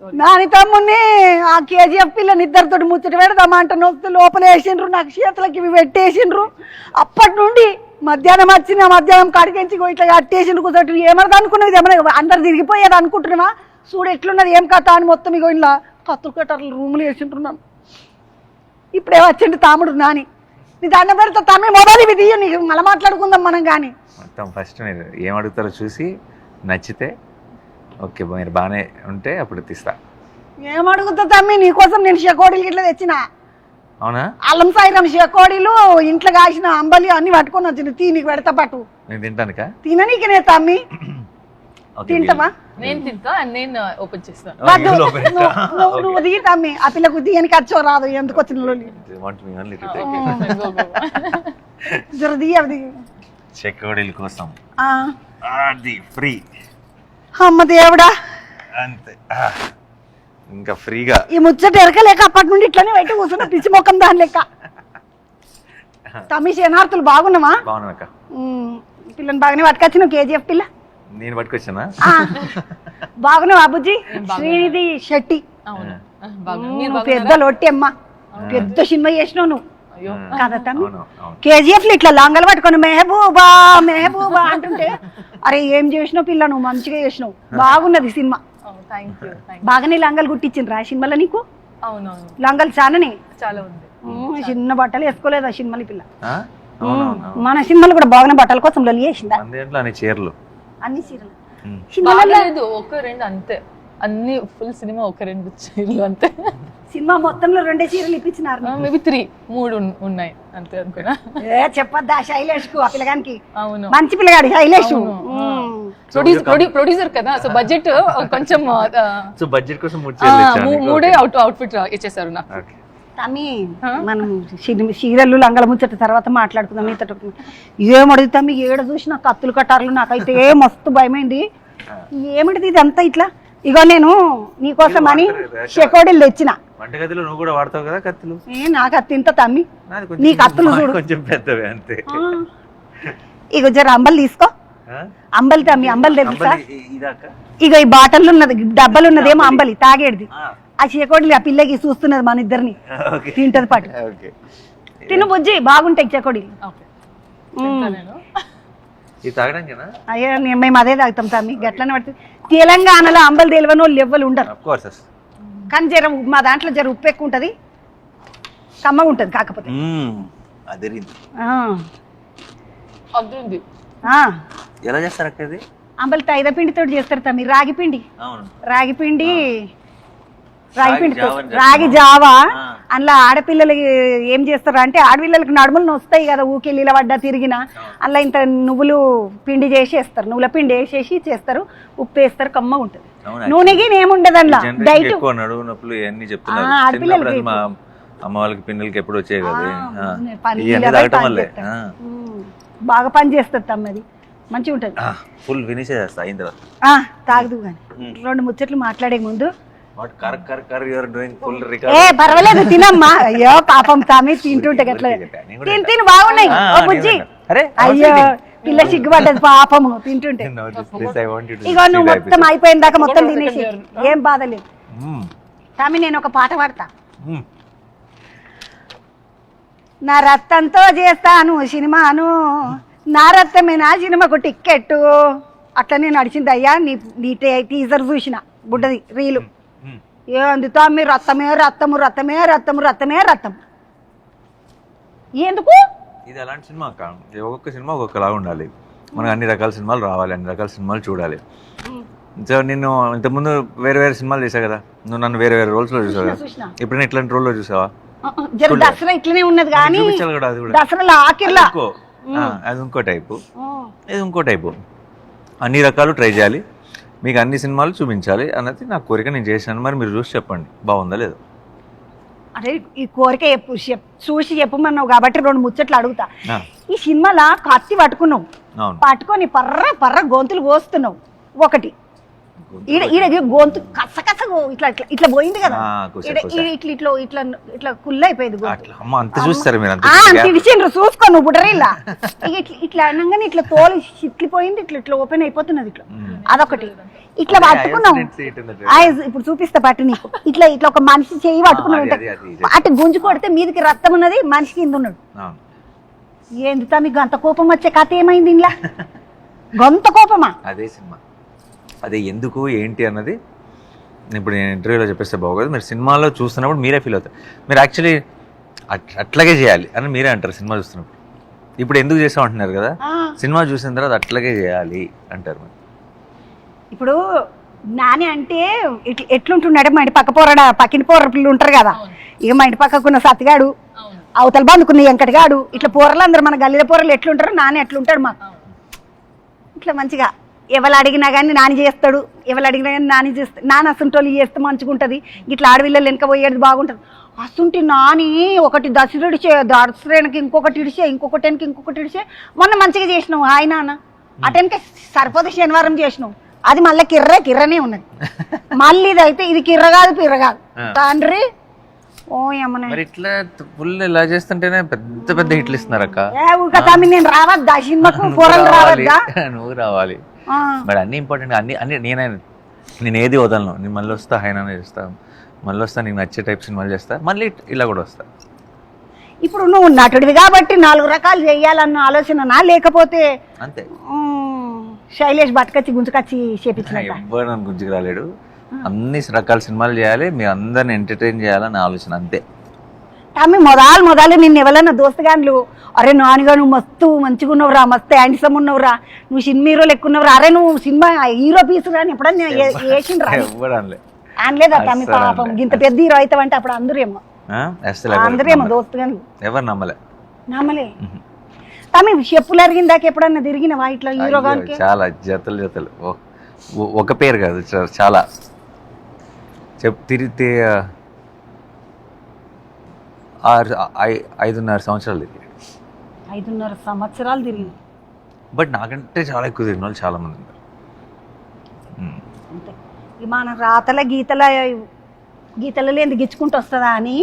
నాని తమ్ముని ఆ కేజీఎఫ్ పిల్లని ఇద్దరితో ముచ్చట పెడదామా అంటే నొస్తు లోపల వేసిండ్రు నాకు చేతులకి ఇవి పెట్టేసిండ్రు. అప్పటి నుండి మధ్యాహ్నం వచ్చిన మధ్యాహ్నం కాడికించి ఇట్లా కట్టేసిండ్రు కూర్చోటి ఏమన్నా అనుకున్నది ఏమన్నా అందరు తిరిగిపోయేది అనుకుంటున్నావా? చూడు ఎట్లున్నది ఏం కథ అని మొత్తం ఇగో ఇలా కత్తులు కట్టర్లు రూములు వేసింటున్నాను. ఇప్పుడే వచ్చిండు తాముడు నాని నీ దండ పెడతా తమ్మి మొబైల్ ఇవి తీయ నీకు మళ్ళీ మాట్లాడుకుందాం మనం. కానీ మొత్తం ఫస్ట్ మీరు ఏం అడుగుతారో చూసి నచ్చితే ఓకే మీరు బాగానే ఉంటే అప్పుడు తీస్తా. ఏం అడుగుతా తమ్మి నీకోసం నేను షెకోడీలు ఇట్లా తెచ్చిన. అవునా? అల్లం సాయిరం షెకోడీలు ఇంట్లో కాసిన అంబలి అన్ని పట్టుకొని వచ్చింది. నీకు పెడతా పట్టు నేను తింటానుకా తిననీకనే తమ్మి. తింటావా? నేను తింటా నేను ఓపెన్ చేస్తాను. నువ్వు దిగి తమ్మి ఆ పిల్లకు దిగని ఖర్చు రాదు ఎందుకు వచ్చిన జర దిగి చెక్కడీల కోసం అది ఫ్రీ. అమ్మ దేవుడా అంతే ఇంకా ఫ్రీగా ఈ ముచ్చట ఎరకలేక అప్పటి నుండి ఇట్లానే బయట కూర్చున్న పిచ్చి మొక్కం దాని లెక్క. తమ్మి శనార్థులు బాగున్నావా? బాగున్నాక పిల్లని బాగానే పట్టుకొచ్చిన కేజీఎఫ్ పిల్ల నేను పట్టుకొచ్చానా? బాగున్నావు అబుజ్జి. శ్రీనిధి శెట్టి పెద్ద లొట్టి అమ్మ పెద్ద సినిమా చేసినావు నువ్వు కదా తమ్మి. కేజీఎఫ్ ఇట్లా లంగలు పట్టుకొని మెహబూబా మెహబూబా అంటుంటే అరే ఏం చేసినావు పిల్ల నువ్వు మంచిగా చేసినావు. బాగున్నది సినిమా. బాగానే లంగలు కుట్టించిండ్రు ఆ సినిమాలో నీకు? అవునవును లంగలు చాలానే చాలా ఉంది. చిన్న బట్టలు వేసుకోలేదు ఆ సినిమాలు పిల్ల. మన సినిమాలు కూడా బాగానే బట్టల కోసం లొల్లి చేసిందా? చీరలు అన్ని చీరలు బాగాలేదు ఒక రెండు అంతే. అన్ని ఫుల్ సినిమా ఒక రెండు చీరలు అంతే. సినిమా మొత్తంలో 2 చీరలు ఇప్పించినారు. మేబీ 3 ఉన్నాయి అంతే అనుకున్నా. చెప్పొద్దా శైలేష్ కు ఆ పిల్లగానికి? అవును మంచి పిల్లగాడు శైలేష్. ప్రొడ్యూసర్ కదా సో బడ్జెట్ కొంచెం బడ్జెట్ కోసం 3 అవుట్ఫిట్ ఇచ్చేసారు నాకు. తమ్మి మనం చీరలు లంగల ముచ్చట తర్వాత మాట్లాడుకుందాం. మీతో ఏం అడుగుతాం ఏడ చూసిన కత్తులు కట్టారులు నాకైతే మస్తు భయమైంది. ఏమిటిది ఇదంతా ఇట్లా? ఇగో నేను నీకోసం అని షెకోడీలు తెచ్చిన. వంటగదిలో నువ్వు కూడా వాడతావు కదా కత్తులు? నా కత్తి ఇంత తమ్మి నీ కత్తులు చూడు కొంచెం పెద్దవే అంతే. ఇగో జర అంబలి తీసుకో. అంబలి తమ్మి అంబలి తెలుసా? ఇగో ఈ బాటల్లో ఉన్నది డబ్బలు ఉన్నదేమో అంబలి తాగేది. ఆ చెకోడీలు ఆ పిల్లకి చూస్తున్నది మన ఇద్దరిని తింటది పాటు. తిను బుజ్జి బాగుంటాయి చెకోడీలు. అయ్యో మేము అదే తాగుతాం తమ్మి గట్లనే పడుతుంది. తెలంగాణలో అంబలి తెలియని వాళ్ళు ఎవ్వరు ఉండరు. కానీ జర మా దాంట్లో జర ఉప్పు ఎక్కువ ఉంటది కమ్మగా ఉంటది. కాకపోతే ఎలా చేస్తారు అక్క? అంబలి తైద పిండితో చేస్తారు తమ్మి. రాగి పిండి రాగి జావా. అందులో ఆడపిల్లలకి ఏం చేస్తారు అంటే ఆడపిల్లలకి నడుములు వస్తాయి కదా ఊకెళ్ళిల పడ్డా తిరిగినా అలా ఇంత నువ్వులు పిండి చేసి వేస్తారు. నువ్వుల పిండి వేసేసి చేస్తారు. ఉప్పు వేస్తారు కమ్మగా ఉంటది. నూనెకి ఏముండదు అందులో డైట్. ఆడపిల్లలకి అమ్మ వాళ్ళకి పిల్లలకి ఎప్పుడు వచ్చాయి కదా బాగా పని చేస్తుంది తమ్మది మంచిగా ఉంటది. ఫుల్ ఫినిష్ చేస్తా తాగదు కానీ 2 ముచ్చట్లు మాట్లాడే ముందు పర్వాలేదు తినమ్మా. అయ్యో పాపం తామి తింటుంటే గట్ల తిని బాగున్నాయి బుజ్జి. అయ్యో పిల్ల సిగ్గుపడ్డది పాపము తింటుంటే. ఇగో నువ్వు మొత్తం అయిపోయిన దాకా మొత్తం తినేసి ఏం బాధ లేదు. తామి నేను ఒక పాట పాడతా. నా రక్తంతో చేస్తాను సినిమాను నా రక్తమే నా సినిమాకు టిక్కెట్టు. అట్లనే నడిచింది అయ్యా నీ టీజర్ చూసిన బుడ్డది రీలు. ఏంది తమ్మి రక్తమే రక్తము రక్తమే రక్తము రక్తమే రక్తం ఎందుకు? ఇది అలాంటి సినిమా అక్క. ఒక్కొక్క సినిమా ఒక్కొక్కలాగా ఉండాలి. మనకు అన్ని రకాల సినిమాలు రావాలి, అన్ని రకాల సినిమాలు చూడాలి. సో నేను ఇంతకుముందు వేరే వేరే సినిమాలు చేసా కదా. నువ్వు నన్ను వేరే వేరే రోల్స్ లో చూసావు కదా. ఎప్పుడైనా ఇట్లాంటి రోల్ లో చూసావా? దసరా ఇట్లనే ఉన్నది కానీ దసరాలో ఆఖరిలా అది ఇంకో టైపు, ఇది ఇంకో టైపు. అన్ని రకాలు ట్రై చేయాలి, మీకు అన్ని సినిమాలు చూపించాలి అన్నది నా కోరిక. నేను చేశాను. మరి మీరు చూసి చెప్పండి బాగుందా లేదు. అరే ఈ కోరిక చూసి చెప్పమన్నావు కాబట్టి 2 ముచ్చట్లు అడుగుతా. ఈ సినిమాలో కత్తి పట్టుకున్నావు, పట్టుకొని పర్ర పర్ర గొంతులు కోస్తున్నావు. ఒకటి ఈడ గొంతు కస కస ఆగు ఇట్లా ఇట్లా ఇట్లా పోయింది కదా కూసా, ఇట్లా కూసా. ఇట్లా ఇట్లా ఇట్లా ఇట్లా కుల్ల అయిపోయింది గొంతు. అట్లా అమ్మ అంత చూస్తారు మీరు అంత తిడిచిండ్రు చూసుకో నువ్వు బుడరిల్లా ఇట్లా ఇట్లా అనగానే ఇట్లా తోలు చిట్లిపోయింది ఇట్లా ఇట్లా ఓపెన్ అయిపోతున్నది ఇట్లా అదొకటి ఇట్లా పట్టుకున్నాం ఇప్పుడు చూపిస్తా పట్టు నీకు ఇట్లా ఇట్లా ఒక మనిషి చెయ్యి పట్టుకున్నావు అటు గుంజు కొడితే మీదికి రక్తం ఉన్నది మనిషి కింద ఉన్నాడు. ఏంది మీకు అంత కోపం వచ్చే కథ ఏమైంది ఇలా గొంత కోపమా? అదే సినిమా అదే ఎందుకు ఏంటి అన్నది ఇప్పుడు నేను ఇంటర్వ్యూలో చెప్పేస్తే బాగోదు. మీరు సినిమాలో చూస్తున్నప్పుడు మీరే ఫీల్ అవుతారు. మీరు యాక్చువల్లీ అట్లాగే చేయాలి అని మీరే అంటారు సినిమా చూస్తున్నప్పుడు. ఇప్పుడు ఎందుకు చేసాం అంటున్నారు కదా, సినిమా చూసిన తర్వాత అట్లాగే చేయాలి అంటారు. ఇప్పుడు నాని అంటే ఎట్లుంటున్నాడు మా ఇంటి పక్క పక్కిన పోరలు ఉంటారు కదా, ఇక మా ఇంటి పక్కకున్న సత్తిగాడు అవతల బందుకున్న వెంకటగాడు ఇట్లా పోరలు అందరు మన గల్లీల పోరలు ఎట్లుంటారు నాని ఎట్లుంటాడు మాకు. ఇట్లా మంచిగా ఎవరు అడిగినా కానీ నాని చేస్తాడు, ఎవరు అడిగినా కానీ నాని చేస్తాడు. నాని అసంటోళ్ళు చేస్తే మంచిగా ఉంటుంది, ఇట్లా ఆడవిల్లలు వెనక పోయేది బాగుంటుంది. అసంటి నాని ఒకటి దసరేనకి ఇంకొకటి ఇడిచే ఇంకొకటి ఇడిచే మొన్న మంచిగా చేసినావు హాయ్ నాన్న అటెన్కే సరిపోతే శనివారం చేసినావు అది మళ్ళీ కిర్రనే ఉన్నది. మళ్ళీ ఇది అయితే ఇది కిర్ర కాదు పిర్ర కాదు తండ్రి. ఓ అమ్మనే మరి ఇట్లా ఫుల్ ఇలా చేస్తుంటేనే పెద్ద పెద్ద హిట్లు ఇస్తున్నారు అక్క. నేను రావద్దా సినిమాకు పోరలు రావద్దా? నువ్వు రావాలి. మరి అన్ని ఇంపార్టెంట్ అన్ని నేను ఏది వదలను. నేను మళ్ళీ వస్తా హైనానే చేస్తాను, మళ్ళీ వస్తా నీకు నచ్చే టైప్ సినిమాలు చేస్తా, మళ్ళీ ఇలా కూడా వస్తా. ఇప్పుడు నువ్వు నటుడివి కాబట్టి 4 రకాలు చెయ్యాలన్న ఆలోచన లేకపోతే అంతే. శైలేష్ బతకచ్చి గుంజుకచ్చి చేపించిన ఎవ్వరు నన్ను గుంజుకు రాలేడు. అన్ని రకాల సినిమాలు చేయాలి, మీ అందరిని ఎంటర్టైన్ చేయాలని ఆలోచన అంతే. ఆమె మొదలు నిన్ను ఎవరన్నా దోస్తగాన్లు అరే నానిగా నువ్వు మస్తు మంచిగా ఉన్నవురా, మస్తు హ్యాండ్సమ్ ఉన్నవురా, నువ్వు సినిమా హీరోలు ఎక్కువ ఉన్నవురా, అరే నువ్వు సినిమా హీరో పీసు రాని ఎప్పుడన్నా వేసిండ్రా? అనలేదా తమ్మి పాపం ఇంత పెద్ద హీరో అవుతావు అంటే అప్పుడు అందరేమో దోస్తుగాను ఎవరు నమ్మలే. తమ్మి చెప్పులు అరిగిందాక ఎప్పుడన్నా తిరిగినవా ఇట్లా హీరో గానికి? చాలా జతలు ఒక పేరు కాదు చాలా తిరిగితే 5.5 సంవత్సరాలు తిరిగి 5.5 సంవత్సరాలు తిరిగి. బట్ నాకంటే చాలా ఎక్కువ తిరిగిన వాళ్ళు చాలా మంది ఉన్నారు. అంతే మన రాతల గీతల లేని గిచ్చుకుంటూ వస్తుందా అని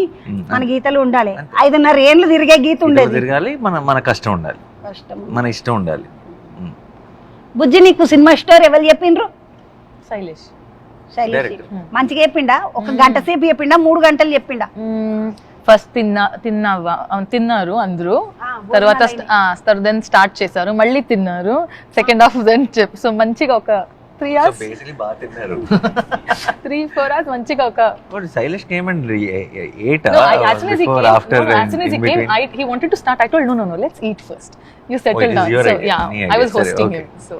మన గీతలు ఉండాలి. 5.5 ఏళ్ళు తిరిగే గీత ఉండేది. తిరగాలి, మన కష్టం ఉండాలి, మన ఇష్టం ఉండాలి. బుజ్జి నీకు సినిమా స్టోరీ ఎవరు చెప్పిండ్రు? శైలేష్ మంచిగా చెప్పిండా? 1 గంట సేపు చెప్పిండా 3 గంటలు చెప్పిండా? ఫస్ట్ తిన్నారు అందరూ, తర్వాత దెన్ స్టార్ట్ చేశారు, మళ్ళీ తిన్నారు, సెకండ్ హాఫ్ దెన్ సో మంచిగా ఒక 3 hours 3-4 hours మంచిగా ఒక శైలేష్ ఏమండి he wanted to start. I told no let's eat first, you settle down. So yeah, I was hosting him, so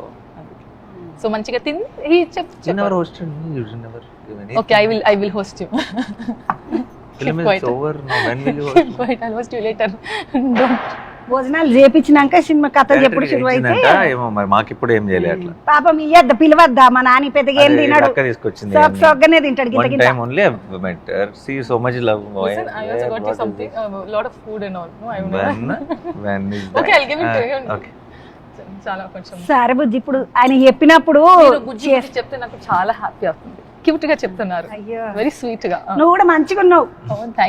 మంచిగా తిని he never hosted me, you never okay I will host you. Film is over now, when will you host? Quite, I'll host you later. Don't. భోజనాలు చేపించినాక cinema కథ ఎప్పుడు శురు అయితే ఏమో మరి మాకు ఇప్పుడు ఏం చేయలే అట్లా. పాపం ఇయ్యద్దా పిలవద్దా? మా నాని పెద్దగా ఏం తిన్నాడు, తీసుకొచ్చింది సోగ్గానే తింటాడు. one time only I met her, see so much love. Listen, I also got you something, a lot of food and all. No, I when is that? Okay, I'll give it to you. Okay. చాలా కొంచెం సరే బుజ్జి, ఇప్పుడు ఆయన చెప్పినప్పుడు బుజ్జి చెప్తే నాకు చాలా happy అవుతుంది. క్యూట్ గా చెప్తున్నారు, వెరీ స్వీట్ గా. నువ్వు కూడా మంచిగా ఉన్నావు.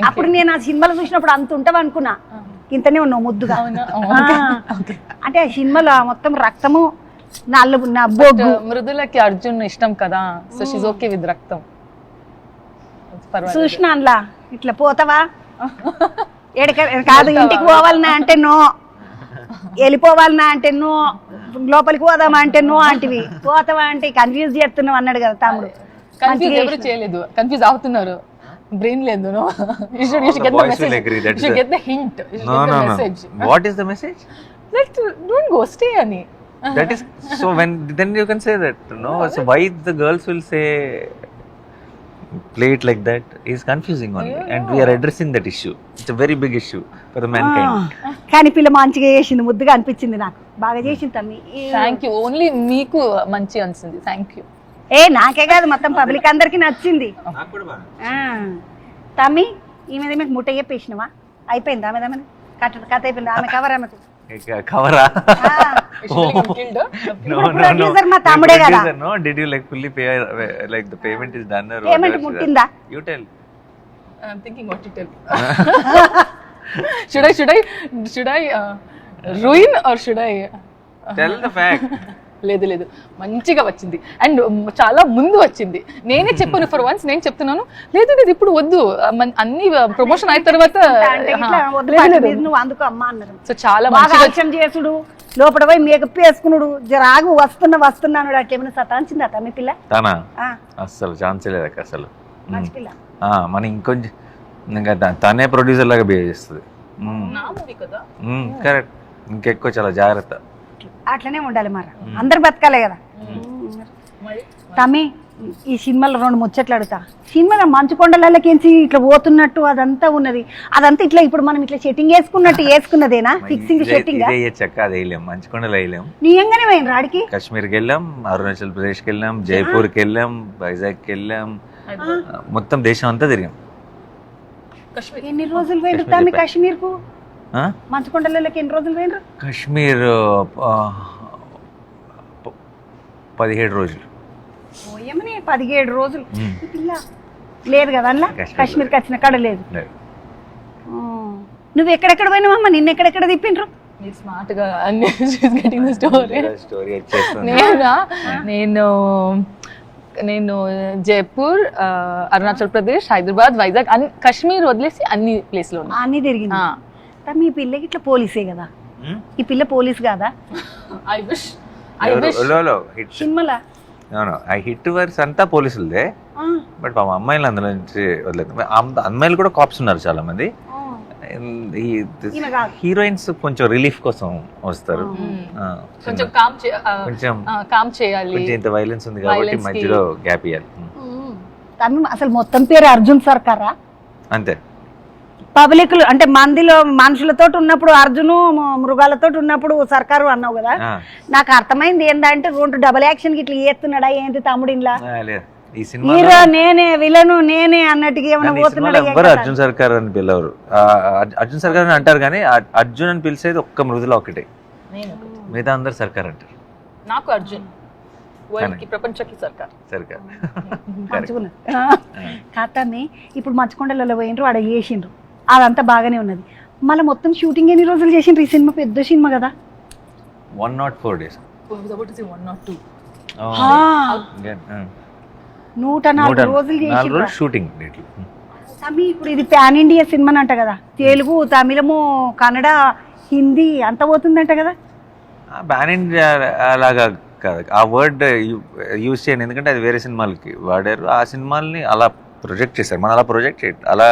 అప్పుడు నేను ఆ సినిమాలో చూసినప్పుడు అంత ఉంటావు అనుకున్నా, ఇంతనే ఉన్నావు ముద్దుగా. అంటే ఆ సినిమాలో మొత్తం రక్తము బొగ్గు. మృదులకి అర్జున్ ఇష్టం కదా, సో షీస్ ఓకే విత్ రక్తం. చూసినా అందులో ఇట్లా పోతావా కాదు, ఇంటికి పోవాలన్నా అంటే నో, వెళ్ళిపోవాలన్నా అంటే నో, లోపలికి పోదామా అంటే నో అంటివి, పోతావా అంటే కన్ఫ్యూజ్ చేస్తున్నావు అన్నాడు కదా తమ్ముడు. కన్ఫ్యూజ్ ఎవరు చేయలేదు, కన్ఫ్యూజ్ అవుతున్నారు, బ్రెయిన్ లేదు. No, you should get the message. You should get the hint. You should get the message. What is the message? Like don't go, stay ani. That is so then you can say that, no? So why the girls will say play it like that is confusing only, and we are addressing that issue. It's a very big issue for the mankind. కానీ పిల్ల మంచిగా చేసింది, ముద్దుగా అనిపించింది, నాకు బాగా చేసింది తమ్మి. Thank you. ఓన్లీ మీకు మంచి అనిసింది, థ్యాంక్ యూ. నాకే కాదు మొత్తం పబ్లిక్ అందరికి నచ్చింది. తమ్మి ఈ మీద మీకు ముట్ట చెప్పేసినవా? అయిపోయింది ఆమె కథ అయిపోయింది. ఆమె కవర్, ఆమెకు కవరా Producer మా తమ్ముడే కదా. No, did you like fully pay, like the payment is done or Payment whatever? ముట్టిందా? You tell. I'm thinking what to tell. should I ruin or should I Tell the fact. లేదు మంచిగా వచ్చింది and చాలా ముందు వచ్చింది. నేనే చెప్పాను for once, నేను చెప్తున్నాను లేదు ఇప్పుడు వద్దు అన్ని ప్రమోషన్ అయిన తర్వాత అంటే ఇట్లా వద్దు పాటి మీద నువ్వు అందుకో అమ్మ అన్నారు. సో చాలా బాగా మంచిగా ఆలస్యం చేసుడు, లోపల పోయి మేకప్ వేసుకున్నాడు, జరాగు వస్తున్నాను అట్లేమైనా సతాంచిందా మీ పిల్ల? తనా ఆ, అస్సలు ఛాన్సే లేదు అక్క అసలు. మంచి పిల్ల. మన ఇంకొంచెం ఇంకా తనే ప్రొడ్యూసర్ లాగా బిహేవ్ చేస్తుంది. నా మూవీ కదా. కరెక్ట్. ఇంకెక్కువ చాలా జాగ్రత్త. అట్లనే ఉండాలి మరి, అందరు బతకాలే కదా. తమ్మి ఈ సినిమాలో 2 ముచ్చట్లు అడుగుతా. సినిమాలో మంచు కొండలకి ఇట్లా పోతున్నట్టు అదంతా ఉన్నది, అదంతా ఇట్లా ఇప్పుడు మనం ఇట్లా సెట్టింగ్ వేసుకున్నదేనా? ఫిక్సింగ్ సెట్టింగ్ చక్క అది వేయలేం, మంచుకొండలు వేయలేం. నిజంగానే పోయిన రాడికి కాశ్మీర్కి వెళ్ళాం, అరుణాచల్ ప్రదేశ్కి వెళ్ళాం, జైపూర్కి వెళ్ళాం, వైజాగ్కి వెళ్ళాం, మొత్తం దేశం అంతా తిరిగాం. ఎన్ని రోజులు పోయిండ్రు తమ్మి కాశ్మీర్ కు? మంచు కొండలకి ఎన్ని రోజులు పోయిండ్రు? కాశ్మీర్ 17 రోజులు. 17 రోజులు. ఈ పిల్ల లేదు కదా అలా కాశ్మీర్కి వచ్చిన కాడ లేదు. నువ్వు ఎక్కడెక్కడ పోయినావమ్మా? నిన్న ఎక్కడెక్కడ తిప్పిండ్రు? మీరు స్మార్ట్ గా అన్ని గెటింగ్ ద స్టోరీ. నేను జైపూర్, అరుణాచల్ ప్రదేశ్, హైదరాబాద్, వైజాగ్, కాశ్మీర్ వదిలేసి అన్ని ప్లేస్ లో అన్ని తిరిగింది. మీ పిల్లకి ఇట్లా పోలీసే కదా? ఈ పిల్ల పోలీస్ కాదా? సినిమాలా ఐ హిట్ వర్స్ అంతా పోలీసులదే, బట్ మా అమ్మాయిలు అందులో నుంచి వదిలేదు. అమ్మాయిలు కూడా కాప్స్ ఉన్నారు చాలా మంది. హీరోయిన్స్ కొంచెం రిలీఫ్ కోసం వస్తారు, కొంచెం కామ్ చేయాలి, కొంచెం ఇంత వైలెన్స్ ఉంది కాబట్టి మధ్యలో గ్యాప్ ఇవ్వాలి. అసలు మొత్తం పేరు అర్జున్ సర్కారా? అంతే. పబ్లిక్ అంటే మనుషులతో ఉన్నప్పుడు అర్జును, మృగాలతో ఉన్నప్పుడు సర్కారు అన్నావు కదా. నాకు అర్థమైంది ఏంటంటే 2 డబుల్ యాక్షన్ ఇట్లా చేస్తున్నాడా ఏంటి తమ్ముడు? ఇంట్లో హీరో నేనే, విలను నేనే అన్నట్టుగా ఏమైనా పోతున్నాడు? ఎవరు అర్జున్ సర్కార్ అని పిలవరు. అర్జున్ సర్కార్ అని అంటారు కానీ అర్జున్ అని పిలిచేది ఒక్క మృదుల ఒకటే, మిగతా అందరు సర్కార్ అంటారు. నాకు అర్జున్ ప్రపంచకి సర్కార్. కాతాన్ని ఇప్పుడు మచ్చకొండలలో పోయినరు, ఆడ చేసిండ్రు, అదంతా బాగానే ఉన్నది. మళ్ళీ మొత్తం షూటింగ్ ఎన్ని రోజులు చేసిండ్రు? ఈ సినిమా పెద్ద సినిమా కదా. 104 days. 102. 104 రోజులు చేసిండ్రు షూటింగ్. ఇప్పుడు ఇది పాన్ ఇండియా సినిమా అంట కదా, తెలుగు, తమిళము, కన్నడ, హిందీ అంతా పోతుందంట కదా. పాన్ ఇండియా అలాగా కాదు, ఆ వర్డ్ యూజ్ చేయను, ఎందుకంటే అది వేరే సినిమాలకి వాడారు. ఆ సినిమాల్ని అలా ప్రొజెక్ట్ చేశారు, మనం అలా ప్రొజెక్ట్ చేయ అలా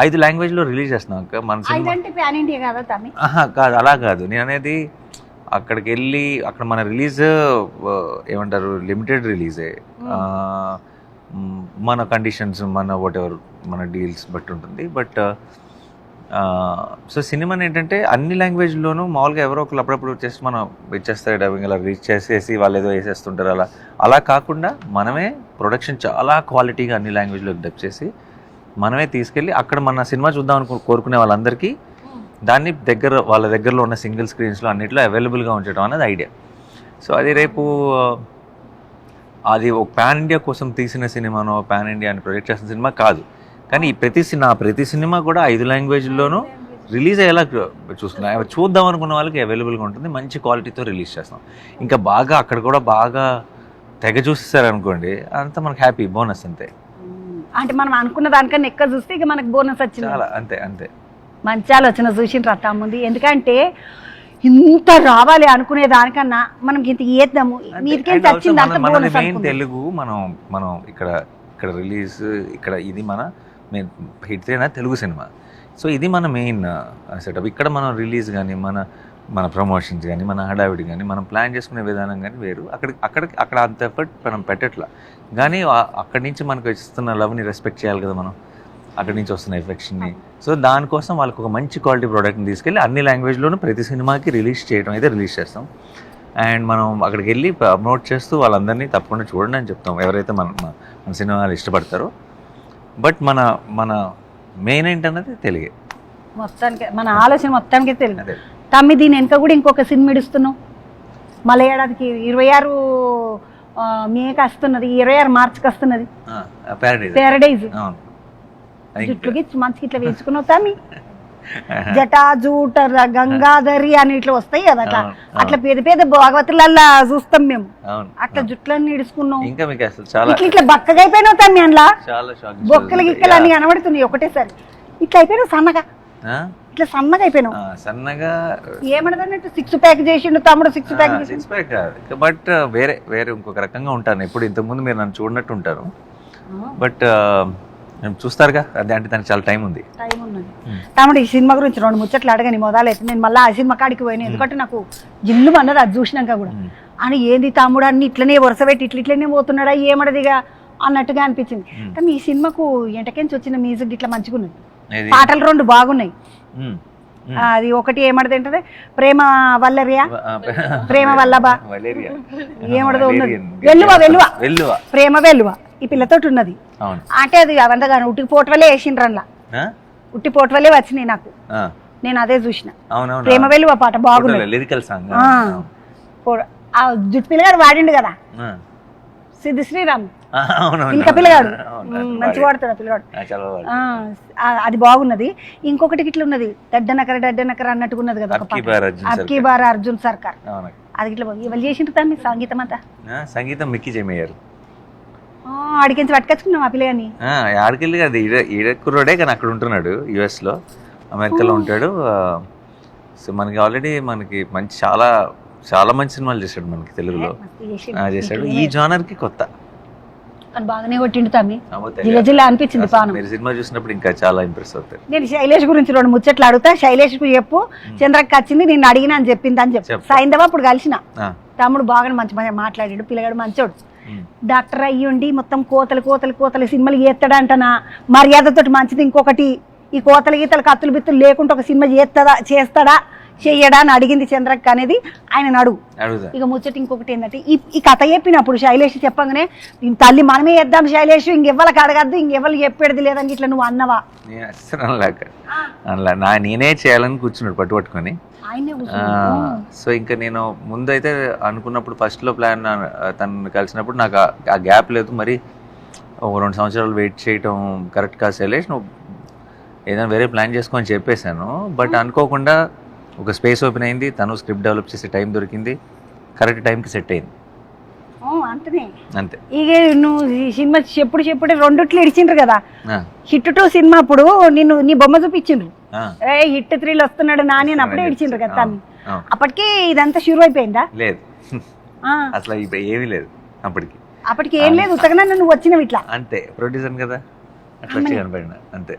5 లాంగ్వేజ్లో రిలీజ్ చేస్తున్నాం. మన సినిమా కాదు, అలా కాదు నేను అనేది. అక్కడికి వెళ్ళి అక్కడ మన రిలీజ్ ఏమంటారు, లిమిటెడ్ రిలీజే. మన కండిషన్స్, మన వాటెవర్, మన డీల్స్ బట్టి ఉంటుంది. బట్ సో సినిమాని ఏంటంటే అన్ని లాంగ్వేజ్లోనూ మామూలుగా ఎవరో ఒకరు అప్పుడప్పుడు వచ్చేసి మనం ఇచ్చేస్తారు డబ్బింగ్, అలా రీచ్ చేసేసి వాళ్ళు ఏదో వేసేస్తుంటారు. అలా కాకుండా మనమే ప్రొడక్షన్ చాలా క్వాలిటీగా అన్ని లాంగ్వేజ్లోకి డబ్ చేసి మనమే తీసుకెళ్ళి అక్కడ మన సినిమా చూద్దాం కోరుకునే వాళ్ళందరికీ దాన్ని వాళ్ళ దగ్గరలో ఉన్న సింగిల్ స్క్రీన్స్లో అన్నిట్లో అవైలబుల్గా ఉంచడం అనేది ఐడియా. సో అది రేపు అది ఒక పాన్ ఇండియా కోసం తీసిన సినిమానో, పాన్ ఇండియా అని ప్రొజెక్ట్ చేసిన సినిమా కాదు. కానీ ప్రతి సినిమా కూడా 5 లాంగ్వేజ్లోనూ రిలీజ్ అయ్యేలా చూస్తున్నాం. చూద్దాం అనుకున్న వాళ్ళకి అవైలబుల్గా ఉంటుంది, మంచి క్వాలిటీతో రిలీజ్ చేస్తాం. ఇంకా బాగా అక్కడ కూడా బాగా తెగ చూసేసారనుకోండి, అంతా మనకు హ్యాపీ, బోనస్ అంతే. అంటే మనం అనుకున్న దానికన్నా ఎక్కువ చూస్తే ఇక మనకు బోనస్ వచ్చింది. అంతే. మంచి ఆలోచన చూసిండ్రు అత్తమ్ముంది. ఎందుకంటే ఇంత రావాలి అనుకునే దానికన్నా మనం ఇంత చేద్దాము, మీదికేం వచ్చింది అంత బోనస్. మెయిన్ తెలుగు మనం ఇక్కడ రిలీజ్, ఇక్కడ ఇది మన మెయిన్ హిట్ అయిన తెలుగు సినిమా. సో ఇది మన మెయిన్ సెటప్. ఇక్కడ మనం రిలీజ్ కానీ మన ప్రమోషన్స్ కానీ మన హడావిడి కానీ మనం ప్లాన్ చేసుకునే విధానం కానీ వేరు. అక్కడ అంత ఎఫర్ట్ మనం పెట్టట్లా. కానీ అక్కడి నుంచి మనకు ఇస్తున్న లవ్ని రెస్పెక్ట్ చేయాలి కదా మనం, అక్కడి నుంచి వస్తున్న ఎఫెక్షన్ని. సో దానికోసం వాళ్ళకి ఒక మంచి క్వాలిటీ ప్రోడక్ట్ని తీసుకెళ్ళి అన్ని లాంగ్వేజ్లోనూ ప్రతి సినిమాకి రిలీజ్ చేస్తాం. అండ్ మనం అక్కడికి వెళ్ళి ప్రమోట్ చేస్తూ వాళ్ళందరినీ తప్పకుండా చూడండి అని చెప్తాం, ఎవరైతే మన సినిమాలు ఇష్టపడతారో. బట్ మన మెయిన్ ఏంటన్నది తెలుగే, మొత్తానికి మన ఆలోచన మొత్తానికి తెలుగు. తమ్మి దీని వెనక కూడా ఇంకొక సినిమా ఇస్తున్నావు, మళ్ళీ ఏడాదికి 26 మేకి వస్తున్నది, 26 మార్చికి వస్తున్నది ప్యారడైజ్. జుట్లుకి మంచికి ఇట్లా వేసుకుని వస్తామి, జటా జూట గంగాధరి అని ఇట్లా వస్తాయి కదా, అట్లా అట్లా పెద్ద పెద్ద భాగవతులల్లా చూస్తాం మేము. అట్లా జుట్లన్నీ ఇడుచుకున్నాం, ఇట్లా బక్కగా అయిపోయినావు తమ్మి. అందులో బొక్కలు గిక్కలు అన్ని కనబడుతున్నాయి ఒకటేసారి. ఇట్లా అయిపోయినావు సన్నగా, ఇట్లా సన్నగా అయిపోయినావు. సన్నగా ఏమన్నదన్నట్టు 6 ప్యాక్ చేసిండు తమ్ముడు, 6 ప్యాక్. 6 ప్యాక్ బట్ వేరే వేరే ఇంకొక రకంగా ఉంటాను. ఇప్పుడు ఇంతకుముందు మీరు నన్ను చూడనట్టు ఉంటారు, బట్ చూస్తారుగా అదే, అంటే దానికి చాలా టైం ఉంది. తమ్ముడు ఈ సినిమా గురించి 2 ముచ్చట్లు అడగని మొదలైతే నేను మళ్ళీ ఆ సినిమా కాడికి పోయినా, ఎందుకంటే నాకు జిల్లు అన్నది అది చూసినాక కూడా. అని ఏంది తమ్ముడు అన్ని ఇట్లనే వరుస పెట్టి ఇట్లనే పోతున్నాడా ఏమడదిగా అన్నట్టుగా అనిపించింది. కానీ ఈ సినిమాకు ఎంటకెంచి వచ్చిన మ్యూజిక్ ఇట్లా మంచిగా ఉన్నది, పాటలు 2 బాగున్నాయి. అది ఒకటి ఏమడది ఏంటంటే ప్రేమ వల్లరియా, ప్రేమ వల్లభా ఏమడదో ఉన్నది, వెల్లువ ప్రేమ వెల్లువ ఈ పిల్లతోటి ఉన్నది. అంటే అది అవంతగా ఉట్టికి పోటవలే వేసిండ్రన్లా, ఉట్టి పోటవలే వచ్చినాయి నాకు, నేను అదే చూసిన. ప్రేమ వెలువ పాట బాగుంది, ఆ జుట్టు పిల్లగాడు వాడిండు కదా సిద్ధి శ్రీరామ్, ఇంకా పిల్లగాడు మంచి వాడుతాడు పిల్లగాడు, అది బాగున్నది. ఇంకొకటి ఇట్లా ఉన్నది డడ్డనకర అన్నట్టుగా ఉన్నది కదా, అబ్కీ బార్ అర్జున్ సర్కార్, అది ఇట్లా ఎవరు చేసిండ్రు తమ్మి సంగీతం అంతా? సంగీతం మిక్కీ జమయ్యారు. ఆడికించి పట్టుకొచ్చుకున్నాం ఆ పిల్లగాని. ఆడికెళ్ళి అది ఈడకుర్రోడే కానీ అక్కడ ఉంటున్నాడు, యుఎస్ లో, అమెరికాలో ఉంటాడు. సో మనకి ఆల్రెడీ మనకి మంచి చాలా చాలా మంచి సినిమాలు చేశాడు మనకి తెలుగులో చేశాడు. ఈ జానర్ కి కొత్త బాగానే కొట్టిండు తమ్మి, జిల్లా జిల్లా అనిపించింది పానం. మీరు సినిమా చూసినప్పుడు ఇంకా చాలా ఇంప్రెస్ అవుతారు. నేను శైలేష్ గురించి 2 ముచ్చట్లు అడుగుతా, శైలేష్ కు చెప్పు చంద్రకి వచ్చింది నిన్ను అడిగినా అని చెప్పింది అని చెప్పు. సాయంత్రం అప్పుడు కలిసిన తమ్ముడు బాగా మంచి మాట్లాడాడు, పిల్లగాడు మంచోడు, డాక్టర్ అయ్యుండి మొత్తం కోతలు సినిమాలు చేస్తాడంటనా, మర్యాదతో మంచిది. ఇంకొకటి ఈ కోతలు గీతలు కత్తులు బిత్తులు లేకుండా ఒక సినిమా చేస్తాడా చెయ్యడా అని అడిగింది చంద్రక్క అనేది ఆయన అడుగు. ఇక ముచ్చట ఇంకొకటి ఏంటంటే ఈ కథ చెప్పినప్పుడు శైలేష్ చెప్పగానే తల్లి మనమే చేద్దాం శైలేష్, ఇంకెవ్వరికి అడగద్దు, ఇంకెవ్వరు చెప్పేది లేదని ఇట్లా నువ్వు అన్నవా? నేనే చేయాలని కూర్చున్నాడు పట్టుకొని. సో ఇంకా నేను ముందైతే అనుకున్నప్పుడు ఫస్ట్ లో ప్లాన్ తను కలిసినప్పుడు నాకు ఆ గ్యాప్ లేదు, మరి ఒక 2 సంవత్సరాలు వెయిట్ చేయటం కరెక్ట్ కాదు శైలేష్, నువ్వు ఏదైనా వేరే ప్లాన్ చేసుకొని చెప్పేశాను. బట్ అనుకోకుండా ఒక స్పేస్ ఓపెన్ అయింది, తను స్క్రిప్ట్ డెవలప్ చేసే టైం దొరికింది, కరెక్ట్ టైంకి సెట్ అయింది అంతే. ఇక నువ్వు ఈ సినిమా చెప్పుడు 2 ఇడిచిండ్రు కదా, హిట్ 2 సినిమా అప్పుడు నీ బొమ్మ చూపించిండ్రు, హిట్ 3 వస్తున్నాడు నాని అని అప్పుడే ఇడిచిండ్రు కదా తను. అప్పటికి ఇదంతా షురు అయిపోయిందా? లేదు అసలు ఏమీ లేదు అప్పటికి ఏం లేదు, ఉత్తగా నువ్వు వచ్చినవి ఇట్లా అంతే, ప్రొడ్యూసర్ కదా అట్లా కనపడిన అంతే.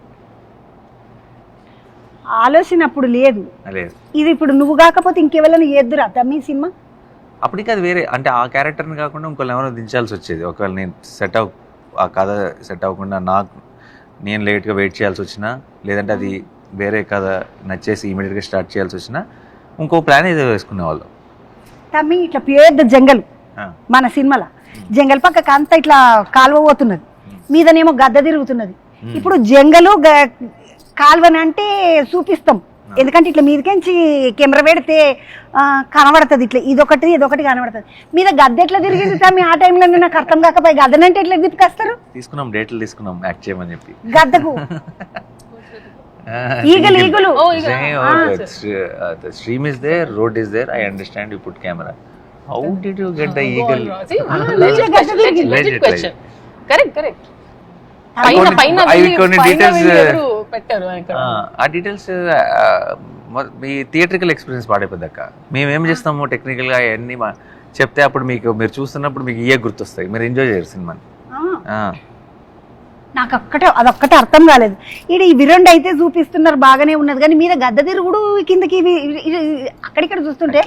ఆలోచన అప్పుడు లేదు, ఇది ఇప్పుడు నువ్వు కాకపోతే ఇంకెవరైనా చేద్దురా తమ్మి సినిమా? అప్పటికి అది వేరే, అంటే ఆ క్యారెక్టర్ని కాకుండా ఇంకోళ్ళు ఎవరో దించాల్సి వచ్చేది. ఒకవేళ నేను ఆ కథ సెట్ అవ్వకుండా నేను లేట్గా వెయిట్ చేయాల్సి వచ్చినా, లేదంటే అది వేరే కథ నచ్చేసి ఇమీడియట్గా స్టార్ట్ చేయాల్సి వచ్చినా ఇంకో ప్లాన్ ఏదో వేసుకునే వాళ్ళు. తమ్మి ఇట్లా పెద్ద జంగల్ మన సినిమాలో, జంగల్ పక్కకు అంతా ఇట్లా కాలువ పోతున్నది, మీదనేమో గద్ద తిరుగుతున్నది. ఇప్పుడు జంగలు కాలువని అంటే చూపిస్తాం, ఎందుకంటే ఇట్లా మీదకించి కెమెరా పెడితే కనబడుతుంది, ఇట్లా ఇదొకటి కనబడుతుంది. మీద గద్దె ఎట్లా తిరిగింది తమ్మి ఆ టైంలో? నాకు అర్థం కాకపోయి గద్దెనంటే ఎట్లా తిప్పుకొస్తారు? డేట్లు తీసుకున్నాం యాక్ట్ చేయమని చెప్పి గద్దకు ఈగలు the stream is there, road is there, I understand you put camera. How did you get the eagle? Legit question. Correct. ఆ డీటెయిల్స్ మీ థియేట్రికల్ ఎక్స్పీరియన్స్ పాడైపోద్దాక మేమేం చేస్తాము టెక్నికల్ గా అవన్నీ చెప్తే అప్పుడు మీరు చూస్తున్నప్పుడు మీకు ఇయే గుర్తొస్తాయి, మీరు ఎంజాయ్ చేయరు సినిమాని. నాకు అదొక్కటే అర్థం కాలేదు. ఇది ఇవి 2 అయితే చూపిస్తున్నారు బాగానే ఉన్నది, కానీ మీద గద్ద తిరుగుడు కిందకి అక్కడిక్కడ చూస్తుంటే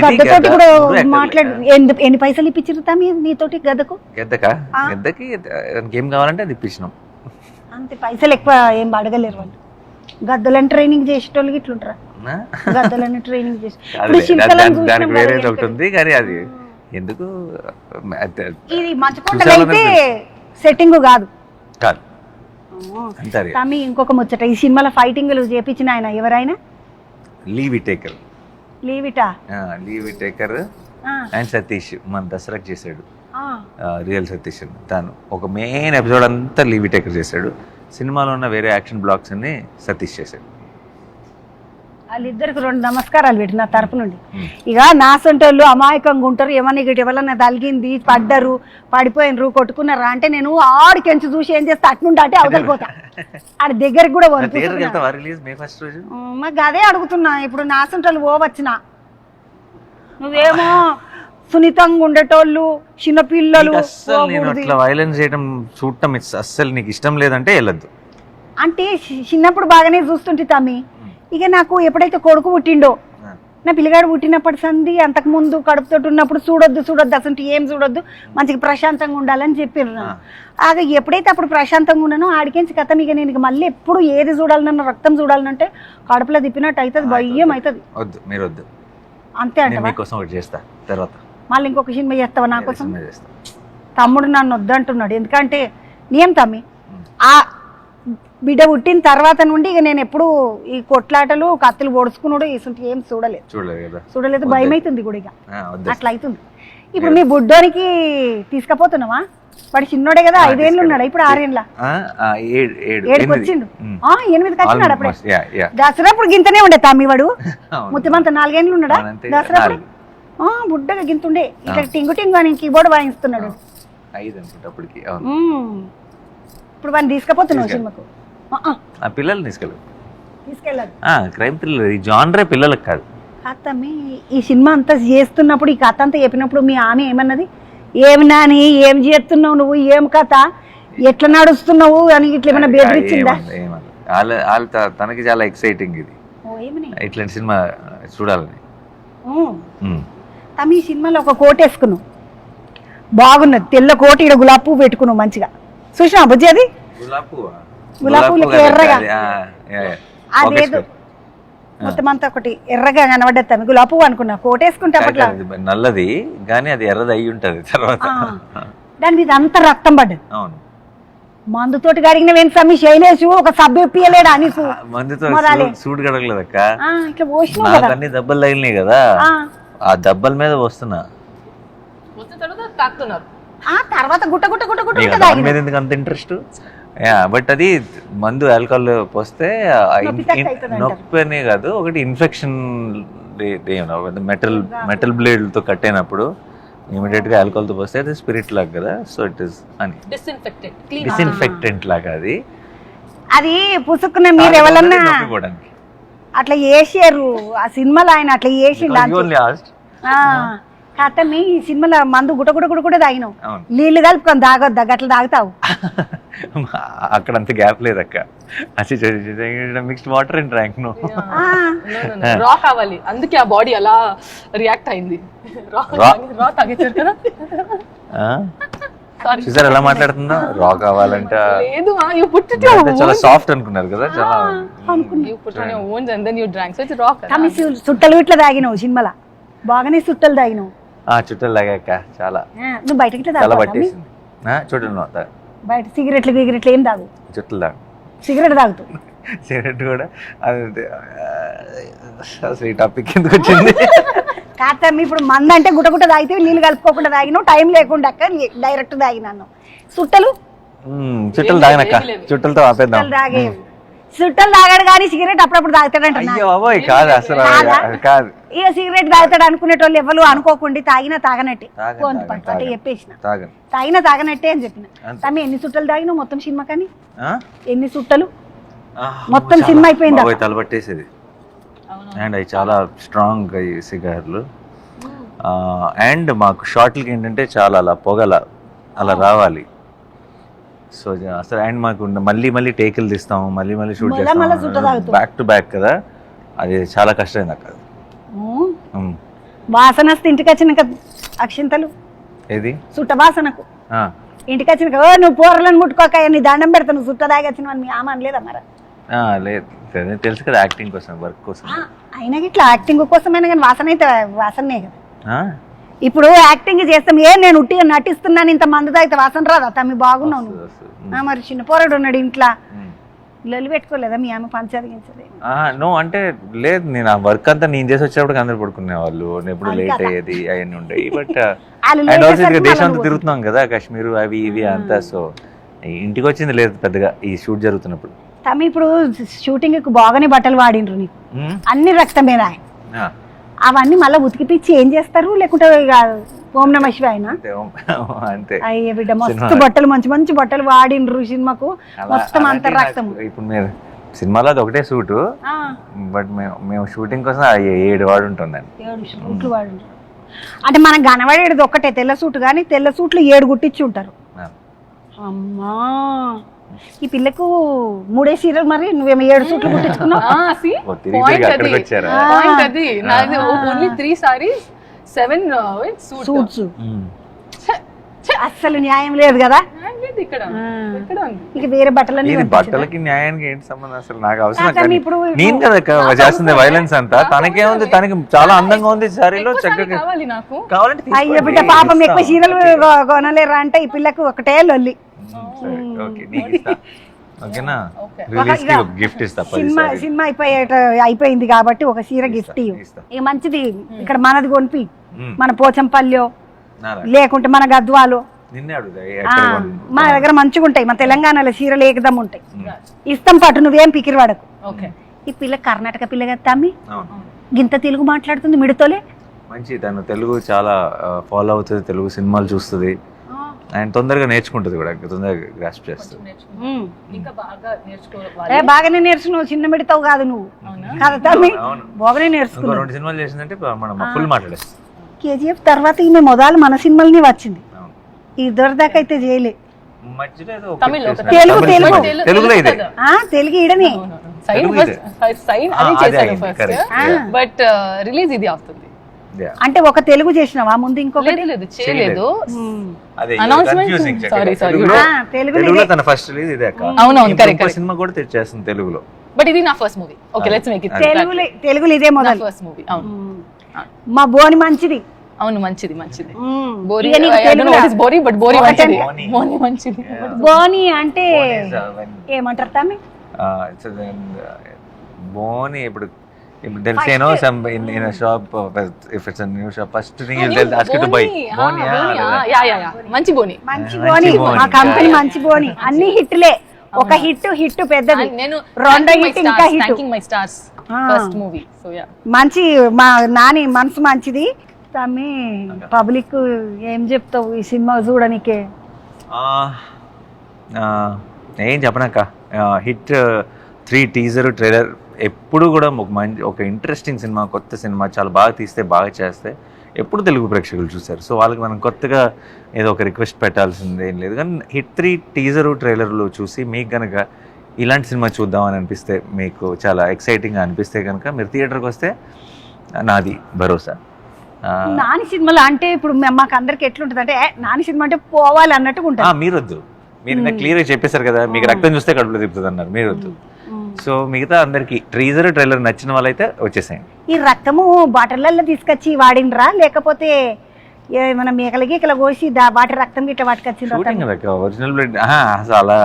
గద్దతోటి కూడా మాట్లాడు. ఎన్ని పైసలు ఇప్పించారు తమ్మి నీతోటి గద్దకి ఏం కావాలంటే అది ఇప్పించినాం అంతే. పైసలు ఎక్కువ ఏం అడగలేరు వాళ్ళు. గద్దలని ట్రైనింగ్ చేసేటోళ్ళు ఇట్లుంటారా? గద్దలని ట్రైనింగ్ చేసి ఉంటుంది కానీ అది ఎందుకు ఇది మంచుకొండలు అయితే సెట్టింగ్ కాదు. ఇంకొక ముచ్చట, ఈ సినిమాలో ఫైటింగ్లు చేపించిన ఆయన ఎవరైనా? లీవ్ టేకర్ లీవిటా లీవ్ టేకర్ అండ్ సతీష్ మన దసరాకి చేశాడు రియల్ సతీష్ అని తను ఒక మెయిన్ ఎపిసోడ్ అంతా లీవ్ టేకర్ చేశాడు. సినిమాలో ఉన్న వేరే యాక్షన్ బ్లాక్స్ అన్ని సతీష్ చేశాడు. వాళ్ళిద్దరికి 2 నమస్కారాలు పెట్టి నా తరపు నుండి. ఇక నా సొంటోళ్ళు అమాయకంగా ఉంటారు, ఏమన్నా ఇటు ఎవరన్నా తలిగింది పడ్డరు పడిపోయినరు కొట్టుకున్నారా అంటే నేను ఆడికెంచి చూసి ఏం చేస్తా అట్నుండి అంటే అవతలిపోతా. ఆడ దగ్గరికి కూడా మాకు అదే అడుగుతున్నా. ఇప్పుడు నా సొంటోళ్ళు పోవచ్చిన నువ్వేమో సున్నితంగా ఉండేటోళ్ళు చిన్నపిల్లలు వైలెన్స్ చేయడం చూడటం అస్సలు నీకు ఇష్టం లేదంటే వెళ్ళద్దు. అంటే చిన్నప్పుడు బాగానే చూస్తుంటే తమ్మి. ఇక నాకు ఎప్పుడైతే కొడుకు పుట్టిండో నా పిల్లగాడు పుట్టినప్పటి సంది అంతకు ముందు కడుపుతో ఉన్నప్పుడు చూడొద్దు అసలు ఏం చూడొద్దు మంచిగా ప్రశాంతంగా ఉండాలని చెప్పారు. అది ఎప్పుడైతే అప్పుడు ప్రశాంతంగా ఉన్నానో ఆడికించి కథ ఇక నేను మళ్ళీ ఎప్పుడు ఏది చూడాలన్నా రక్తం చూడాలంటే కడుపులో తిప్పినట్టు అవుతుంది, భయం అవుతుంది. వద్దు మీరు వద్దు అంతే అంటే మీకోసం ఒకటి చేస్తా తర్వాత మళ్ళీ ఇంకొక సినిమా చేస్తావా నా కోసం? తమ్ముడు నన్ను వద్దంటున్నాడు. ఎందుకంటే నేను తమ్మి ఆ బిడ్డ పుట్టిన తర్వాత నుండి ఇక నేను ఎప్పుడు ఈ కొట్లాటలు కత్తులు పొడుచుకున్నాడు ఇసుంటి ఏం చూడలేదు. భయం అవుతుంది కూడా ఇక అట్లా అవుతుంది. ఇప్పుడు మీ బుడ్డోనికి తీసుకపోతున్నావా? వాడు చిన్నోడే కదా, 5 ఏళ్ళు ఉన్నాడా ఇప్పుడు? 6 ఏళ్ళ 7కి వచ్చిండు. 8కి వచ్చినాడు అప్పుడే. దసరా అప్పుడు గింతనే ఉండే తమ్మి వాడు. ముత్తిమంత 4 ఏళ్ళు ఉన్నాడా దసరా అప్పుడు? బుడ్డగా గింతుండే. ఇక్కడ టింగు టింగు అని కీబోర్డ్ వాయిస్తున్నాడు. ఇప్పుడు వాడిని తీసుకపోతున్నావు సినిమాకు? పిల్లలు తీసుకెళ్ళాలి. క్రైమ్ థ్రిల్లర్ ఈ జానరే పిల్లలకు కాదు. తమ్మి ఈ సినిమా అంతా చేస్తున్నప్పుడు ఈ కథ అంతా చెప్పినప్పుడు మీ ఆమె ఏమన్నది? ఏమి నాని ఏం చేస్తున్నావు నువ్వు, ఏం కథ, ఎట్లా నడుస్తున్నావు అని ఇట్లా ఏమైనా బెదిరించిందా? తనకి చాలా ఎక్సైటింగ్ ఇది ఇట్లాంటి సినిమా చూడాలని. తమ్మి ఈ సినిమాలో ఒక కోట్ వేసుకున్నావు బాగున్నది, తెల్ల కోట, ఇక్కడ గులాబీ పువ్వు పెట్టుకున్నావు మంచిగా. చూసినా బుజ్జి అది గులాబీ ఎర్రగా అదేదో మొత్తం అంతా ఒకటి ఎర్రగా కనబడ్డది తమ్మి. గులాబీ పువ్వు అనుకున్నా కోట వేసుకుంటే అప్పట్లో నల్లది కానీ అది ఎర్రది అయి ఉంటది తర్వాత. దాని మీద అంతా రక్తం పడ్డది. మందుతోటి కడిగిన వెంట సమ్మి శైలేష్ ఒక సబ్బు ఎప్పియలేడా నీకు? మందుతో సూట్ కడగలేదక్క, ఇట్లా పోసినావు కదా, అన్ని దెబ్బలు తగిలినాయి కదా, ఆ దెబ్బల మీద వస్తున్నా. తర్వాత గుట్ట గుట్ట గుట్ట గుట్ట మీద ఎందుకు అంత ఇంట్రెస్ట్? బట్ అది మందు ఆల్కహాల్ పోస్తే నొప్పి అనే కాదు, ఒకటి ఇన్ఫెక్షన్ మెటల్ బ్లేడ్ తో కట్ అయినప్పుడు ఇమీడియట్ గా ఆల్కహాల్ తో పోస్తే అది స్పిరిట్ లాగా కదా, సో ఇట్ ఇస్ అని డిస్ఇన్ఫెక్టెంట్ లాగా అది అది పుసుకున్న. మీరు ఎవరన్నా అట్లా చేసారు ఆ సినిమాలో, ఆయన అట్లా చేసి కథని ఈ సినిమాలో మందు గుట గుట గుట కూడా తాగినావు, నీళ్లు కలుపుకొని తాగొద్దా గట్లా తాగుతావు? అక్కడ అంత గ్యాప్ లేదు అక్క, మిక్స్డ్ వాటర్ అండ్ డ్రాంక్ నో రా కావాలి, అందుకే ఆ బాడీ అలా రియాక్ట్ అయింది. రా తాగేశారు కదా, చూసారు ఎలా మాట్లాడుతుందో? రా కావాలంటే చాలా సాఫ్ట్ అనుకున్నారు కదా, చాలా చుట్టలు ఇట్లా తాగినావు సినిమాలో, బాగానే చుట్టలు తాగినావు. చుట్టలు తాగాక చాలా నువ్వు బయటకి చాలా పట్టేసింది. చుట్టలు బయట సిగరెట్లు గిగరెట్లు ఏం తాగు? చుట్టలు తాగు. సిగరెట్ తాగుతావు? సిగరెట్ కూడా అసలు ఈ టాపిక్ ఎందుకు వచ్చింది? కాతమ్మి ఇప్పుడు మంద అంటే గుట్ట గుట్ట తాగితే నీళ్ళు కలుపుకోకుండా తాగినావు, టైం లేకుండా అక్క డైరెక్ట్ తాగినాను. చుట్టలు తాగినక్క, చుట్టలతో ఆపేద్దాం. చుట్టలు తాగాడు కానీ సిగరెట్ అప్పుడప్పుడు తాగుతాడంట. ఇక సిగరెట్ తాగుతాడు అనుకునేటోళ్ళు ఎవరు అనుకోకుండా తాగినా తాగనట్టే అంటే చెప్పేసిన, తాగినా తాగనట్టే అని చెప్పిన. తమ్మి ఎన్ని చుట్టలు తాగినావు మొత్తం సినిమా? కానీ ఎన్ని చుట్టలు మొత్తం సినిమా అయిపోయిందా? తలపట్టేసేది. అండ్ అవి చాలా స్ట్రాంగ్ సిగార్లు. అండ్ మాకు షార్ట్లకి ఏంటంటే చాలా అలా పొగల అలా రావాలి. సో అసలు అండ్ మాకు మళ్ళీ మళ్ళీ టేకులు తీస్తాము, మళ్ళీ మళ్ళీ షూట్ చేస్తాము, బ్యాక్ టు బ్యాక్ కదా, అది చాలా కష్టమైంది అక్క. వాసన వస్తే ఇంటికి వచ్చినాక అక్షింతలు ఏది చుట్ట వాసనకు ఇంటికి వచ్చినాక నువ్వు పూరలను ముట్టుకోక నీ దండం పెడతా, నువ్వు చుట్ట దాగొచ్చిన మీ ఆమె అనలేదా మరి? లేదు తెలుసు కదా, యాక్టింగ్ కోసం, వర్క్ కోసం. అయినా ఇట్లా యాక్టింగ్ కోసమైనా కానీ వాసన అయితే వాసనే కదా. ఇప్పుడు యాక్టింగ్ చేస్తాం, నేను ఉట్టిగా నటిస్తున్నాను ఇంత మంది తాగితే వాసన రాదా? తమ్మి బాగున్నావు నువ్వు. మరి చిన్న పోరాడు ఉన్నాడు ఇంట్లో, లొల్లి పెట్టుకోలేదా మీ ఆమె పంచదించలేదు? నో అంటే లేదు, నేను ఆ వర్క్ అంతా నేను చేసి వచ్చేటప్పుడు అందరు పడుకునే వాళ్ళు, ఎప్పుడు లేట్ అయ్యేది అవన్నీ ఉండేవి. బట్ అండ్ ఆల్సో ఇక దేశం అంతా తిరుగుతున్నాం కదా, కాశ్మీర్ అవి ఇవి అంతా. సో ఇంటికి వచ్చింది లేదు పెద్దగా ఈ షూట్ జరుగుతున్నప్పుడు. తమ్మి ఇప్పుడు షూటింగ్ కు బాగానే బట్టలు వాడిండ్రు నీకు, అన్ని రక్తమేనా? అవన్నీ మళ్ళీ ఉతికిపిచ్చి ఏం చేస్తారు, లేకుంటే ఇక ఓం నమ శివాయనా? అంతే. అయ్యే బిడ్డ మస్తు బట్టలు, మంచి మంచి బట్టలు వాడిండ్రు సినిమాకు, మొత్తం అంత రక్తం. ఇప్పుడు మీరు సినిమాలో అది ఒకటే సూట్, బట్ మేము షూటింగ్ కోసం 7 వాడు ఉంటుందండి. 7 సూట్లు వాడిండ్రు అంటే మనం కనబడేది ఒక్కటే తెల్ల సూట్, కానీ తెల్ల సూట్లు 7 గుట్టించి ఉంటారు. అమ్మా ఈ పిల్లకు 3 సీరియల్, మరి నువ్వేమో 7 సూట్లు కుట్టించుకున్నావు. Only 3 sarees 7 suits. అస్సలు న్యాయం లేదు కదా ఇక్కడ. ఇక వేరే బట్టలన్నీ బట్టలకి న్యాయానికి ఏంటి సంబంధం అసలు? నాకు అవసరం నేను కదా చేస్తుంది వైలెన్స్ అంతా. తనకేముంది, తనకి చాలా అందంగా ఉంది సారీలో, చక్కగా కావాలంటే. అయ్యో బిడ్డ పాపం ఎక్కువ చీరలు కొనలేరా అంటే ఈ పిల్లకు ఒకటే లొల్లి. సినిమా అయిపోయింది కాబట్టి ఒక చీర గిఫ్ట్ ఇక మంచిది. ఇక్కడ మనది కొనిపి, మన పోచంపల్లి లేకుంటే మన గద్వాలు మన దగ్గర మంచిగా ఉంటాయి. మన తెలంగాణలో చీరలు ఏకదం ఉంటాయి, ఇస్తాం పట్టు, నువ్వేం పికిరి వాడకు. ఈ పిల్ల కర్ణాటక పిల్ల కదా తమ్మి, గింత తెలుగు మాట్లాడుతుంది మిడతోలే. మంచి, తను తెలుగు చాలా ఫాలో అవుతుంది, తెలుగు సినిమాలు చూస్తుంది, అండ్ తొందరగా నేర్చుకుంటుంది కూడా, తొందరగా గ్రాస్ప్ చేస్తుంది. బాగానే నేర్చుకున్నావు, చిన్న మిడతావు కాదు నువ్వు కదా తమ్మి, బాగానే నేర్చుకున్నావు. 2 సినిమాలు చేసిందంటే మనం ఫుల్ మాట్లాడేస్తాం. కేజీఎఫ్ తర్వాత ఈమె మొదలు మన సినిమాలని వచ్చింది, ఇద్దరు దాకా అయితే చేయలే. తెలుగు ఈడని బట్ రిలీజ్ ఇది అవుతుంది అంటే ఒక తెలుగు చేసినావా ముందు? ఇంకొకటి లేదు చేయలేదు. సినిమా కూడా తెచ్చేస్తుంది తెలుగులో, బట్ ఇది నా first movie. Okay let's make it తెలుగులో ఇదే మొదలు ఫస్ట్ మూవీ. అవును, మా బోని మంచిది. అవును మంచిది మంచిది. బోరి బట్ బోరి మంచిది. బోని అంటే ఏమంటారు తమ్మి? బోని ఇప్పుడు they'll say no some in a shop, if it's a new shop, first thing they'll ask you to buy boni. మంచి బోని, మంచి బోని, మా కంపెనీ మంచి బోని. అన్ని హిట్లే, ఒక హిట్ పెద్దది, రెండో హిట్ ఇంకా hit. థాంకింగ్ my stars first movie. So yeah మంచి, మా నాని మనసు మంచిది. తమ్మి పబ్లిక్ ఏం చెప్తావు ఈ సినిమా చూడనికే? ఏం చెప్పనాక, హిట్ 3 టీజర్ ట్రైలర్ ఎప్పుడు కూడా ఒక ఇంట్రెస్టింగ్ సినిమా, కొత్త సినిమా, చాలా బాగా తీస్తే, బాగా చేస్తే ఎప్పుడు తెలుగు ప్రేక్షకులు చూశారు. సో వాళ్ళకి మనం కొత్తగా ఏదో ఒక రిక్వెస్ట్ పెట్టాల్సింది ఏం లేదు. కానీ హిట్ 3 టీజరు ట్రైలర్లు చూసి మీకు కనుక ఇలాంటి సినిమా చూద్దామని అనిపిస్తే, మీకు చాలా ఎక్సైటింగ్గా అనిపిస్తే కనుక మీరు థియేటర్కి వస్తే నాది భరోసా. నాని సినిమాలో అంటే ఇప్పుడు మాకు అందరికి ఎట్లుంటుంది అంటే, నాని సినిమా అంటే పోవాలి అన్నట్టుగా ఉంటుంది. మీరొద్దు, మీరు క్లియర్గా చెప్పేశారు కదా, మీకు రక్తం చూస్తే కడుపులో తిప్పుతుంది అన్నారు, మీరొద్దు. సో మిగతా అందరికి టీజర్ ట్రైలర్ నచ్చిన వాళ్ళైతే వచ్చేసాయండి. ఈ రక్తము బాటిళ్ళల్లో తీసుకొచ్చి వాడిండ్రా, లేకపోతే మన మేకల గీకల కోసి వాటి రక్తం గిట్ల వాటికొచ్చింది? ఒరిజినల్ బ్లడ్ అలా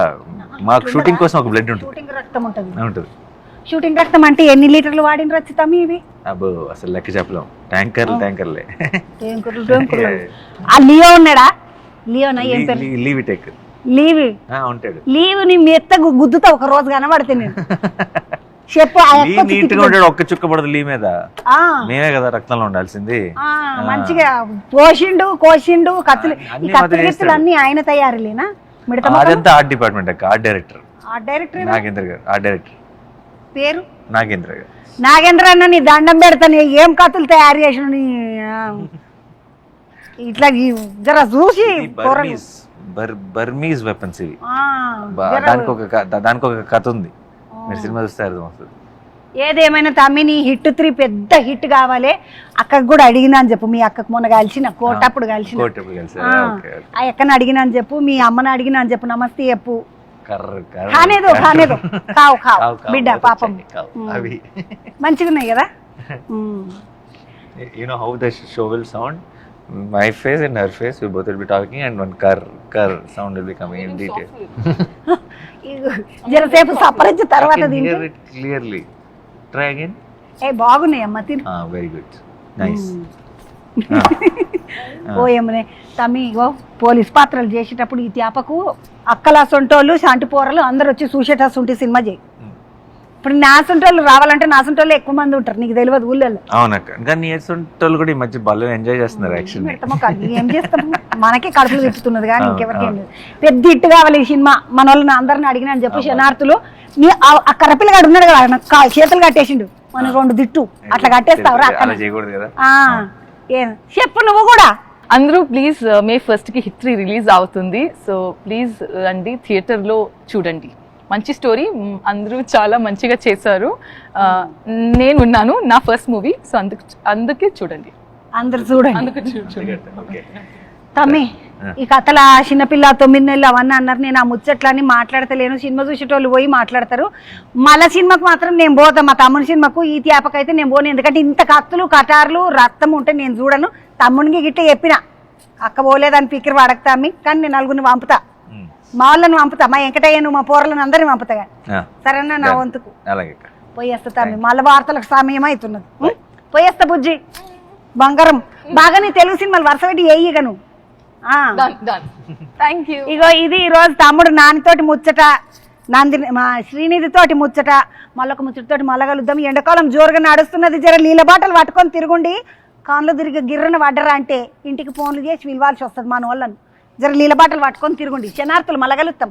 మాకు షూటింగ్ కోసం ఒక బ్లడ్ ఉంటుంది, షూటింగ్ రక్తం ఉంటుంది. షూటింగ్ రక్తం అంటే ఎన్ని లీటర్లు వాడిండ్రు వచ్చుతాము ఇవి? అబ్బో అసలు లెక్క చెప్పలేం, ట్యాంకర్లే. ఆ లియో ఉన్నాడా? లియోనా ఏం పేరు? లీవిటెక్. ఉంటాడు. లీవ్ ని మెత్త గుద్దుతా ఒక రోజు కనబడితే నేను చెప్పు. నీట్ గా ఉంటాడు, ఒక్క చుక్క పడదు లీ మీద. మేమే కదా రక్తంలో ఉండాల్సింది. మంచిగా కోసిండు కత్తులు అన్ని ఆయన తయారులేనా? అదంతా ఆర్ట్ డిపార్ట్మెంట్ అక్క, ఆర్ట్ డైరెక్టర్ నాగేంద్ర గారు. ఆర్ట్ డైరెక్టర్ పేరు నాగేంద్ర గారు. నాగేంద్ర అన్న నీ దండం పెడతాను, ఏం కత్తులు తయారు చేసిన ఇట్లా జర చూసి. బర్మీస్ వెపన్స్ ఇవి, దానికి ఒక కథ ఉంది, మీరు సినిమా చూస్తే అర్థమవుతుంది. ఏదేమైనా తమ్మి నీ హిట్ 3 పెద్ద హిట్ కావాలి. అక్కకు కూడా అడిగినా అని చెప్పు, మీ అక్కకు మొన్న కలిసిన కోటప్పుడు కలిసిన ఆ అక్కని అడిగినా అని చెప్పు, మీ అమ్మని అడిగినా అని చెప్పు, నమస్తే చెప్పు. కానేదో కావు బిడ్డ పాపం. మంచిగా ఉన్నాయి కదా. You know how the show will sound my face and her face, we both will be talking, and one car sound will be coming in detail. జరసేపు సపరించి I తర్వాత can తింటూ hear it clearly. Try again. బాగున్నాయి అమ్మ తిని Very good. Nice. ఓ ఏమనే తమ్మి ఇగో police పాత్రలు చేసేటప్పుడు ఈ త్యాపకు అక్కల సొంటోళ్ళు శాంటి పోరలు అందరు వచ్చి చూసేటట్టు సినిమా చేయి. ఇప్పుడు నా సొంటోళ్ళు రావాలంటే నా సొంటోళ్ళు ఎక్కువ మంది ఉంటారు, నీకు తెలియదు ఊళ్ళల్లో. అవునక్క, కానీ నీ వాళ్ళు కూడా ఈ మధ్య బాగా ఎంజాయ్ చేస్తున్నారు యాక్చువల్లీ. పెడతామో కాదు ఏం చేస్తాము, మనకే కడుపులు తిప్పుతున్నది కానీ ఇంకెవరికి ఏం లేదు. పెద్ద ఇట్టు కావాలి ఈ సినిమా, మన వాళ్ళని అందరిని అడిగినా అని చెప్పి శనార్థులు నీ ఆ కర్రపిల్లగాడు ఉన్నాడు కదా చేతులు కట్టేసిండు మన 2 దిట్టు అట్లా కట్టేస్తావురా అలా చేయకూడదు కదా. చెప్పు నువ్వు కూడా. అందరూ ప్లీజ్ మే 1st కి హిట్ 3 రిలీజ్ అవుతుంది. సో ప్లీజ్ రండి, థియేటర్లో చూడండి. మంచి స్టోరీ, అందరూ చాలా మంచిగా చేశారు. నేను ఉన్నాను, నా ఫస్ట్ మూవీ, సో అందుకే చూడండి. అందరు చూడండి. అందుకే చూడండి. తమ్మి ఈ కథల చిన్నపిల్ల 9 నెలలు అవన్నీ అన్నారు. నేను ఆ ముచ్చట్లన్నీ మాట్లాడతలేను, సినిమా చూసేటోళ్ళు పోయి మాట్లాడతారు. మళ్ళా సినిమాకు మాత్రం నేను పోతాను, మా తమ్ముని సినిమాకు ఈ త్యాపకైతే నేను పోను. ఎందుకంటే ఇంత కత్తులు కటార్లు రక్తం ఉంటే నేను చూడను. తమ్మునికి గిట్ట చెప్పిన అక్క పోలేదని పిక్కిరి పడకతామి, కానీ నేను నలుగురిని పంపుతా, మా వాళ్ళని పంపుతా, మా వెంకటయ్యను మా పోరలను అందరిని పంపుతా. సరేనా నా వంతుకు పోయేస్తా తమ్మి, మళ్ళీ వార్తలకు సమయం అవుతున్నది. పోయేస్తా బుజ్జి బంగారం. బాగా నీ తెలుగు సినిమాలు వరుస పెట్టి వేయగను. ఇగో ఇది ఈరోజు తమ్ముడు నానితోటి ముచ్చట, నందిని మా శ్రీనిధి తోటి ముచ్చట, మళ్ళొక ముచ్చటతోటి మళ్ళా కలుద్దాం. ఎండాకాలం జోరుగా నడుస్తున్నది, జర నీళ్ళ బాటలు పట్టుకొని తిరుగుండి. కాన్లో తిరిగి గిర్రన పడ్డరా అంటే ఇంటికి ఫోన్లు చేసి పిలవాల్సి వస్తుంది మన వాళ్ళను. జర నీళ్ళ బాటలు పట్టుకొని తిరుగుండి. శనార్థులు మళ్ళా కలుస్తాం.